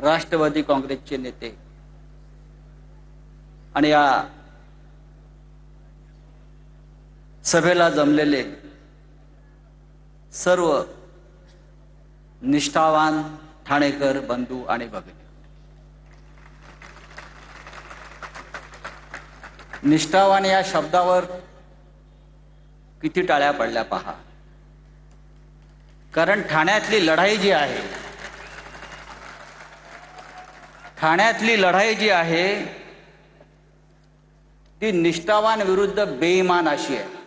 राष्ट्रवादी काँग्रेसचे नेते आणि या सभेला जमलेले सर्व निष्ठावान ठाणेकर बंधू आणि भगिनी, निष्ठावान या शब्दावर किती टाळ्या पडल्या पहा. कारण ठाण्यातली लढाई जी आहे, ठाण्यातली लढाई जी आहे ती निष्ठावान विरुद्ध बेईमान अशी आहे.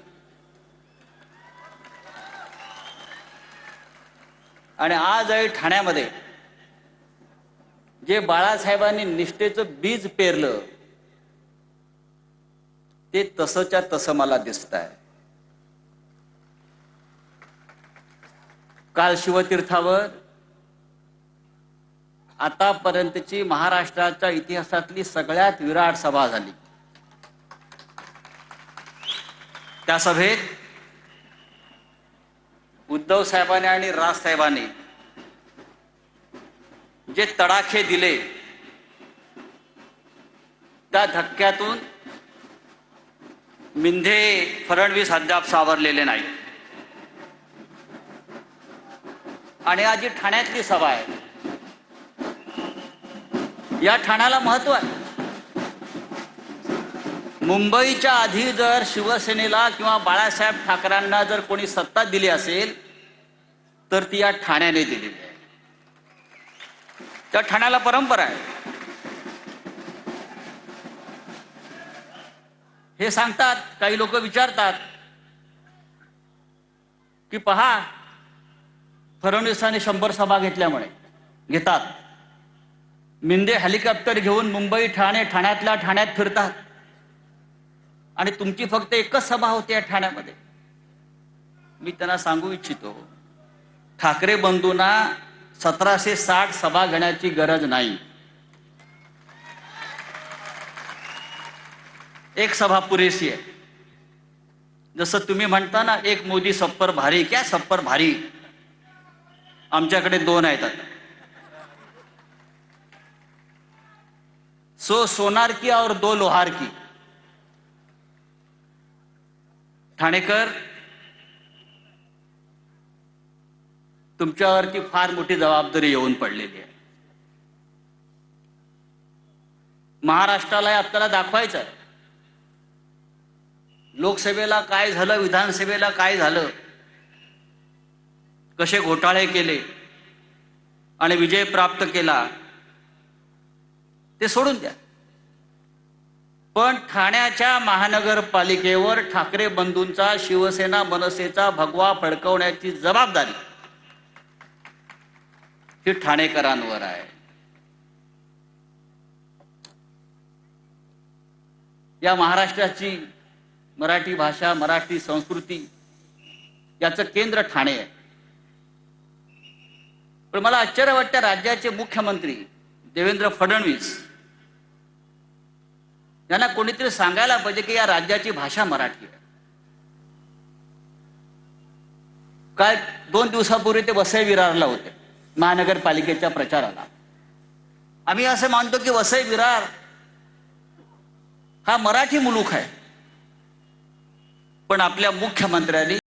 आणि आज आहे ठाण्यामध्ये जे बाळासाहेबांनी निष्ठेचं बीज पेरलं ते तसंच्या तसं मला दिसत आहे. काल शिवतीर्थावर आतापर्यंतची महाराष्ट्राच्या इतिहासातली सगळ्यात विराट सभा झाली. त्या सभेत उद्धव साहेबांनी आणि राज साहेबांनी जे तडाखे दिले त्या धक्क्यातून मिंधे फडणवीस अद्याप सावरलेले नाही. आणि आज जी ठाण्यातली सभा आहे, या ठाण्याला महत्व आहे. मुंबईच्या आधी जर शिवसेनेला किंवा बाळासाहेब ठाकरेंना जर कोणी सत्ता दिली असेल तर ती या ठाण्याने दिलेली आहे. त्या ठाण्याला परंपरा आहे. हे सांगतात, काही लोक विचारतात की पहा, फडणवीसांनी 100 सभा घेतल्यामुळे घेतात, मिंदे हेलिकॉप्टर घेऊन मुंबई ठाणे ठाण्यातल्या ठाण्यात फिरतात आणि तुमची फक्त एकच सभा होती या ठाण्यामध्ये. मी त्यांना सांगू इच्छितो, ठाकरे बंधूंना 1760 सभा घेण्याची गरज नाही. एक सभा पुरेशी आहे. जसं तुम्ही म्हणता ना, एक मोदी सब पर भारी. क्या सब पर भारी? आमच्याकडे 2 आहेत आता. सो सोनार की और 2 लोहार की. ठाणेकर, तुमच्यावरती फार मोठी जबाबदारी येऊन पडलेली आहे. महाराष्ट्राला आपल्याला दाखवायचं आहे लोकसभेला काय झालं, विधानसभेला काय झालं, कसे घोटाळे केले आणि विजय प्राप्त केला ते सोडून द्या. पण ठाण्याच्या महानगरपालिकेवर ठाकरे बंधूंचा, शिवसेना मनसेचा भगवा फडकवण्याची जबाबदारी ही ठाणेकरांवर आहे. या महाराष्ट्राची मराठी भाषा, मराठी संस्कृती याचं केंद्र ठाणे आहे. पण मला आश्चर्य वाटतं, राज्याचे मुख्यमंत्री देवेंद्र फडणवीस यांना कोणीतरी सांगायला पाहिजे की या राज्याची भाषा मराठी आहे. काय 2 दिवसापूर्वी ते वसई विरारला होते महानगरपालिकेच्या प्रचाराला. आम्ही असं मानतो की वसई विरार हा मराठी मुलूक आहे, पण आपल्या मुख्यमंत्र्यांनी